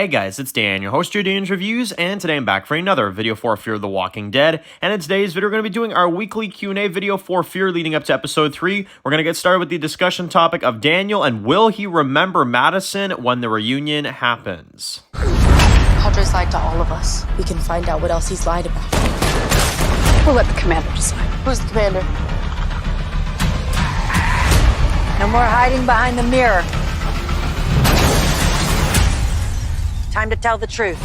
Hey guys, it's Dan, your host of Dan's Reviews, and today I'm back for another video for Fear the Walking Dead. And in today's video, we're going to be doing our weekly Q&A video for Fear leading up to episode 3. We're going to get started with the discussion topic of Daniel and will he remember Madison when the reunion happens? Padre's lied to all of us. We can find out what else he's lied about. We'll let the commander decide. Who's the commander? No more hiding behind the mirror. Time to tell the truth.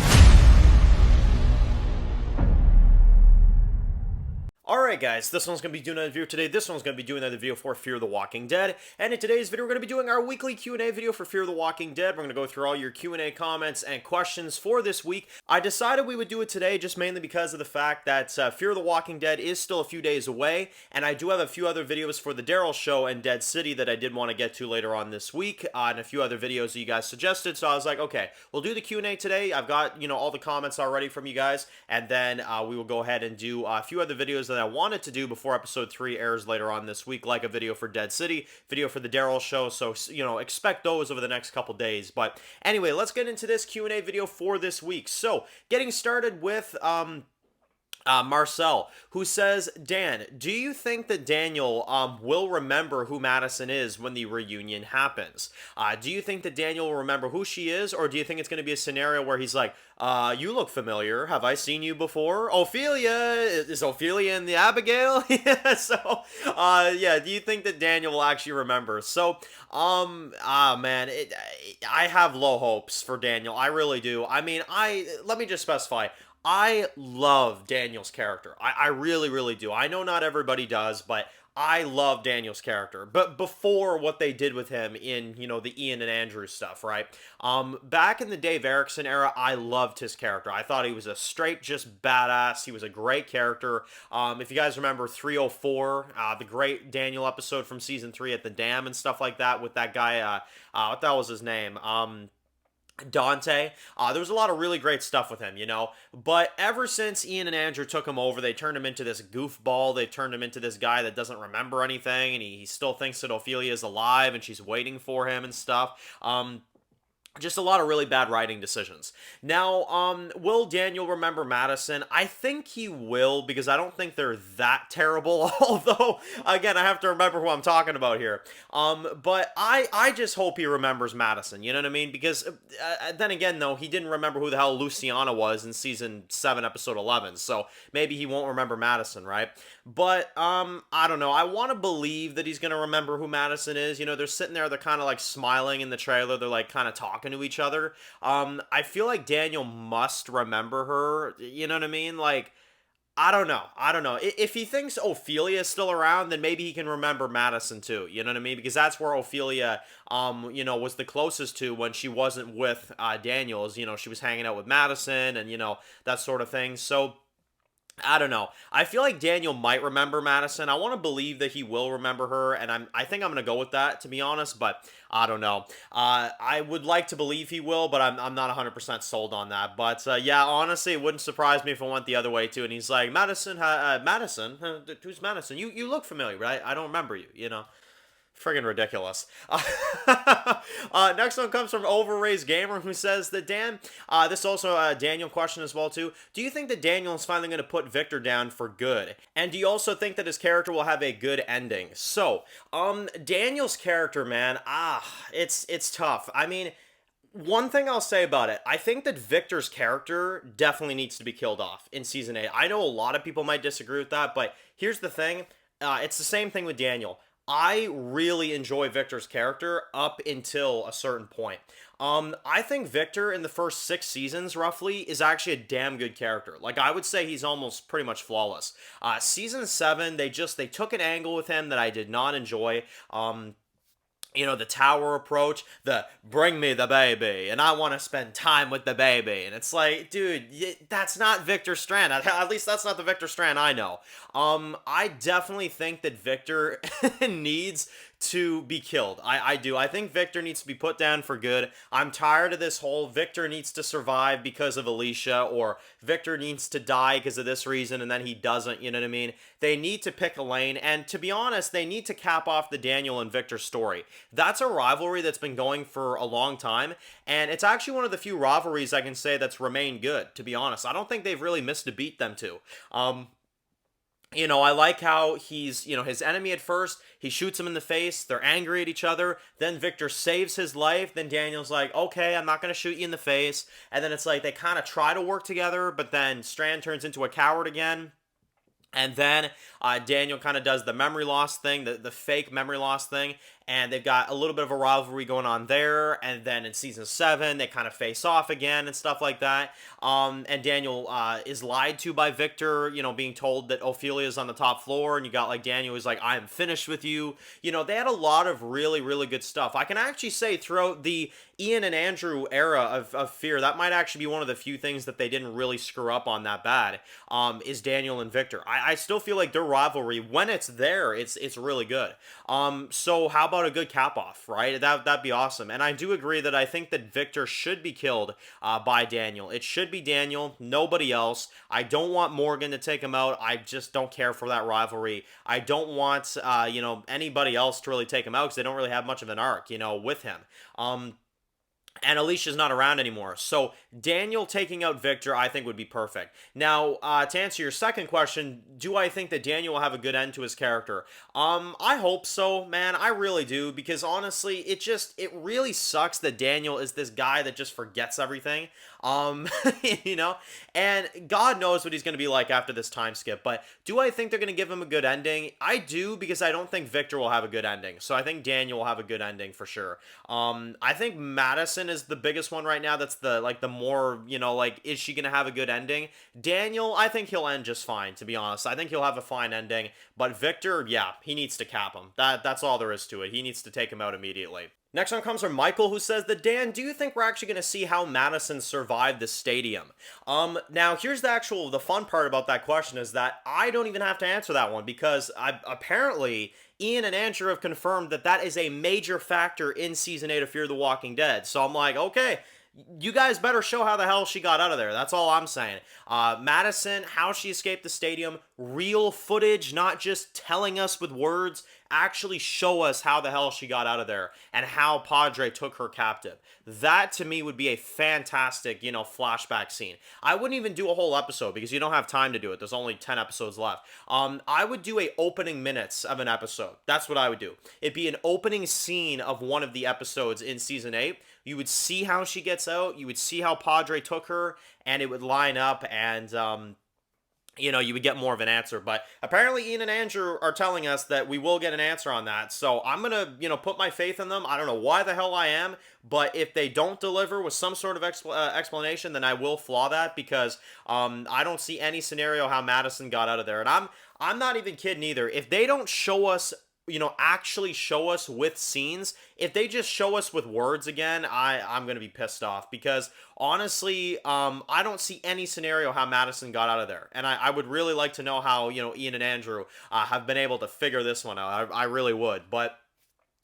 Alright guys, this one's going to be doing another video today. This one's going to be doing another video for Fear the Walking Dead. And in today's video, we're going to be doing our weekly Q&A video for Fear the Walking Dead. We're going to go through all your Q&A comments and questions for this week. I decided we would do it today just mainly because of the fact that Fear the Walking Dead is still a few days away. And I do have a few other videos for the Daryl Show and Dead City that I did want to get to later on this week. And a few other videos that you guys suggested. So I was like, okay, we'll do the Q&A today. I've got, all the comments already from you guys. And then we will go ahead and do a few other videos that I wanted to do before episode 3 airs later on this week, like a video for Dead City, video for the Daryl Show, so, expect those over the next couple days. But anyway, let's get into this Q&A video for this week. So, getting started with, Marcel, who says, Dan, do you think that Daniel will remember who Madison is when the reunion happens? Do you think that Daniel will remember who she is, or do you think it's going to be a scenario where he's like, you look familiar. Have I seen you before? Ophelia! Is Ophelia in the Abigail? Yeah, so, yeah, do you think that Daniel will actually remember? So, man, I have low hopes for Daniel. I really do. I mean, let me just specify. I love Daniel's character. I really, really do. I know not everybody does, but I love Daniel's character. But before what they did with him in, the Ian and Andrew stuff, right? Back in the Dave Erickson era, I loved his character. I thought he was a straight, just badass. He was a great character. If you guys remember 304, the great Daniel episode from season 3 at the dam and stuff like that with that guy, what the hell was his name? Dante. There was a lot of really great stuff with him, but ever since Ian and Andrew took him over, they turned him into this goofball. They turned him into this guy that doesn't remember anything, and he still thinks that Ophelia is alive and she's waiting for him and stuff. Just a lot of really bad writing decisions. Now, will Daniel remember Madison? I think he will, because I don't think they're that terrible, although, again, I have to remember who I'm talking about here. But I just hope he remembers Madison, you know what I mean? Because, then again, though, he didn't remember who the hell Luciana was in season 7, episode 11, so maybe he won't remember Madison, right? But, I don't know. I want to believe that he's going to remember who Madison is. They're sitting there, they're kind of, like, smiling in the trailer, they're, like, kind of talking to each other. I feel like Daniel must remember her, you know what I mean? Like, I don't know. If he thinks Ophelia is still around, then maybe he can remember Madison too, you know what I mean? Because that's where Ophelia, was the closest to when she wasn't with Daniel, she was hanging out with Madison and, that sort of thing. So, I don't know. I feel like Daniel might remember Madison. I want to believe that he will remember her, and I think I'm going to go with that, to be honest, but I don't know. I would like to believe he will, but I'm not 100% sold on that. But, yeah, honestly, it wouldn't surprise me if it went the other way, too, and he's like, Madison? Who's Madison? You look familiar, right? I don't remember you, Friggin' ridiculous. Next one comes from Overraised Gamer, who says that Dan, this is also a Daniel question as well too. Do you think that Daniel is finally going to put Victor down for good? And do you also think that his character will have a good ending? So, Daniel's character, man, it's tough. I mean, one thing I'll say about it, I think that Victor's character definitely needs to be killed off in season 8. I know a lot of people might disagree with that, but here's the thing. It's the same thing with Daniel. I really enjoy Victor's character up until a certain point. I think Victor in the first 6 seasons, roughly, is actually a damn good character. Like, I would say he's almost pretty much flawless. Season 7, they took an angle with him that I did not enjoy. The tower approach, the bring me the baby, and I want to spend time with the baby. And it's like, dude, that's not Victor Strand. At least that's not the Victor Strand I know. I definitely think that Victor needs to be killed. I do. I think Victor needs to be put down for good. I'm tired of this whole Victor needs to survive because of Alicia, or Victor needs to die because of this reason and then he doesn't, you know what I mean? They need to pick a lane, and to be honest, they need to cap off the Daniel and Victor story. That's a rivalry that's been going for a long time, and it's actually one of the few rivalries I can say that's remained good, to be honest. I don't think they've really missed a beat, them two. I like how he's, his enemy at first. He shoots him in the face. They're angry at each other. Then Victor saves his life. Then Daniel's like, okay, I'm not going to shoot you in the face. And then it's like they kind of try to work together, but then Strand turns into a coward again. And then Daniel kind of does the memory loss thing, the fake memory loss thing. And they've got a little bit of a rivalry going on there. And then in season 7, they kind of face off again and stuff like that. And Daniel is lied to by Victor, being told that Ophelia's on the top floor. And you got like Daniel who's like, I am finished with you. They had a lot of really, really good stuff. I can actually say throughout the Ian and Andrew era of Fear, that might actually be one of the few things that they didn't really screw up on that bad, is Daniel and Victor. I still feel like their rivalry, when it's there, it's really good. So how about a good cap off, right? That'd be awesome. And I do agree that I think that Victor should be killed by Daniel. It should be Daniel, nobody else. I don't want Morgan to take him out. I just don't care for that rivalry. I don't want anybody else to really take him out because they don't really have much of an arc, with him. And Alicia's not around anymore. So Daniel taking out Victor, I think, would be perfect. Now, to answer your second question, do I think that Daniel will have a good end to his character? I hope so, man. I really do, because honestly, it really sucks that Daniel is this guy that just forgets everything. And God knows what he's going to be like after this time skip. But do I think they're going to give him a good ending? I do, because I don't think Victor will have a good ending. So I think Daniel will have a good ending for sure. I think Madison is the biggest one right now. That's the more, is she going to have a good ending? Daniel, I think he'll end just fine, to be honest. I think he'll have a fine ending. But Victor, yeah, he needs to cap him. That's all there is to it. He needs to take him out immediately. Next one comes from Michael, who says that, Dan, do you think we're actually going to see how Madison survived the stadium? Now, here's the fun part about that question is that I don't even have to answer that one, because apparently Ian and Andrew have confirmed that is a major factor in Season 8 of Fear the Walking Dead. So I'm like, okay, you guys better show how the hell she got out of there. That's all I'm saying. Madison, how she escaped the stadium, real footage, not just telling us with words, actually show us how the hell she got out of there and how Padre took her captive. That to me would be a fantastic, flashback scene. I wouldn't even do a whole episode because you don't have time to do it. There's only 10 episodes left. I would do a opening minutes of an episode. That's what I would do. It'd be an opening scene of one of the episodes in season 8. You would see how she gets out. You would see how Padre took her, and it would line up, and you would get more of an answer. But apparently Ian and Andrew are telling us that we will get an answer on that. So I'm going to, put my faith in them. I don't know why the hell I am, but if they don't deliver with some sort of explanation, then I will flaw that, because I don't see any scenario how Madison got out of there. And I'm not even kidding either. If they don't show us, actually show us with scenes, if they just show us with words again, I'm going to be pissed off, because honestly, I don't see any scenario how Madison got out of there. And I would really like to know how, Ian and Andrew have been able to figure this one out. I really would, but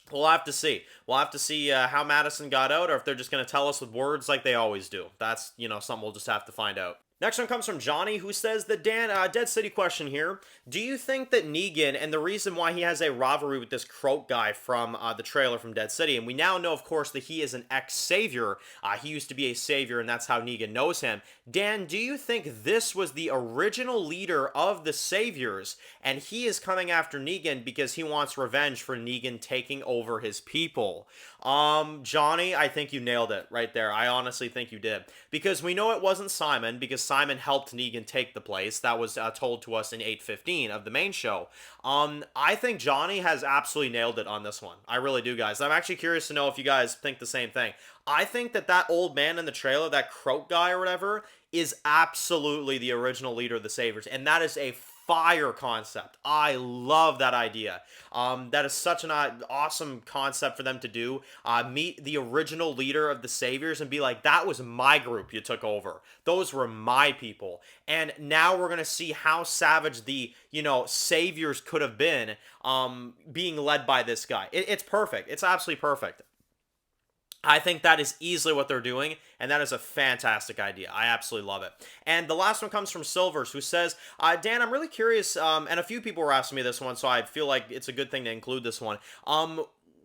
we'll have to see. We'll have to see how Madison got out, or if they're just going to tell us with words like they always do. That's, something we'll just have to find out. Next one comes from Johnny, who says that, Dan, Dead City question here. Do you think that Negan, and the reason why he has a rivalry with this Croak guy from the trailer from Dead City, and we now know, of course, that he is an ex-savior. He used to be a savior, and that's how Negan knows him. Dan, do you think this was the original leader of the saviors, and he is coming after Negan because he wants revenge for Negan taking over his people? Johnny, I think you nailed it right there. I honestly think you did. Because we know it wasn't Simon, because Simon helped Negan take the place. That was told to us in 8:15 of the main show. I think Johnny has absolutely nailed it on this one. I really do, guys. I'm actually curious to know if you guys think the same thing. I think that old man in the trailer, that Croak guy or whatever, is absolutely the original leader of the Saviors. And that is a fire concept. I love that idea. That is such an awesome concept for them to do. Meet the original leader of the Saviors and be like, that was my group you took over. Those were my people. And now we're going to see how savage the, Saviors could have been being led by this guy. It's perfect. It's absolutely perfect. I think that is easily what they're doing, and that is a fantastic idea. I absolutely love it. And the last one comes from Silvers, who says, Dan, I'm really curious, and a few people were asking me this one, so I feel like it's a good thing to include this one.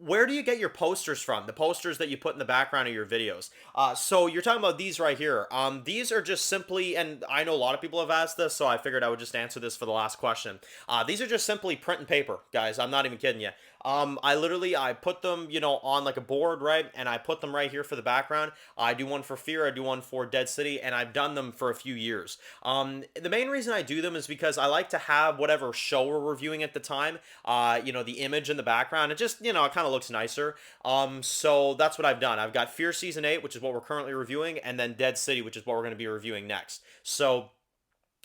Where do you get your posters from? The posters that you put in the background of your videos. So you're talking about these right here. These are just simply, and I know a lot of people have asked this, so I figured I would just answer this for the last question. These are just simply print and paper, guys. I'm not even kidding you. I put them, on like a board, right? And I put them right here for the background. I do one for Fear, I do one for Dead City, and I've done them for a few years. The main reason I do them is because I like to have whatever show we're reviewing at the time, the image in the background. It just, it kind of looks nicer. So that's what I've done. I've got Fear Season 8, which is what we're currently reviewing, and then Dead City, which is what we're going to be reviewing next. So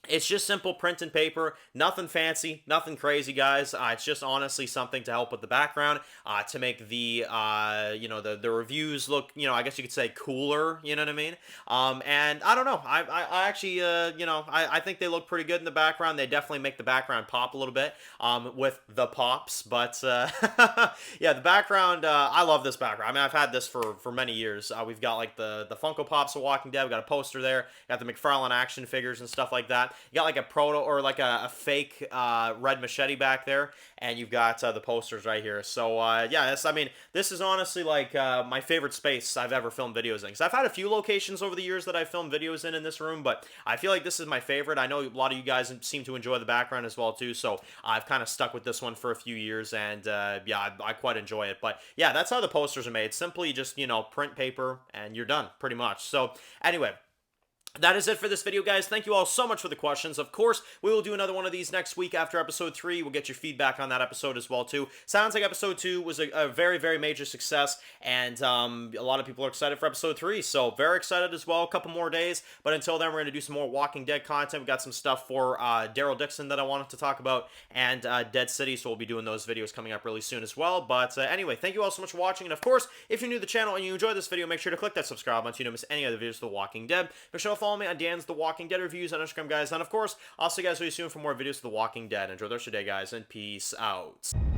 it's just simple print and paper, nothing fancy, nothing crazy, guys. It's just honestly something to help with the background, to make the, the reviews look, I guess you could say cooler, you know what I mean? And I don't know, I actually, I think they look pretty good in the background. They definitely make the background pop a little bit, with the pops, but, yeah, the background, I love this background. I mean, I've had this for many years. We've got like the Funko Pops of Walking Dead. We got a poster there, got the McFarlane action figures and stuff like that. You got like a proto or like a fake red machete back there, and you've got the posters right here. So yeah, this is honestly like my favorite space I've ever filmed videos in. Because I've had a few locations over the years that I've filmed videos in this room, but I feel like this is my favorite. I know a lot of you guys seem to enjoy the background as well too, so I've kind of stuck with this one for a few years, and yeah, I quite enjoy it. But yeah, that's how the posters are made. Simply just, print paper, and you're done, pretty much. So anyway, that is it for this video, guys. Thank you all so much for the questions. Of course, we will do another one of these next week after episode 3. We'll get your feedback on that episode as well, too. Sounds like episode 2 was a very, very major success, and a lot of people are excited for episode 3, so very excited as well. A couple more days, but until then, we're going to do some more Walking Dead content. We got some stuff for Daryl Dixon that I wanted to talk about, and Dead City, so we'll be doing those videos coming up really soon as well. But anyway, thank you all so much for watching, and of course, if you're new to the channel and you enjoyed this video, make sure to click that subscribe button so you don't miss any other videos of The Walking Dead. Make sure to follow me on Dan's The Walking Dead reviews on Instagram, guys. And of course, I'll see you guys really soon for more videos of The Walking Dead. Enjoy the rest of your day, guys, and peace out.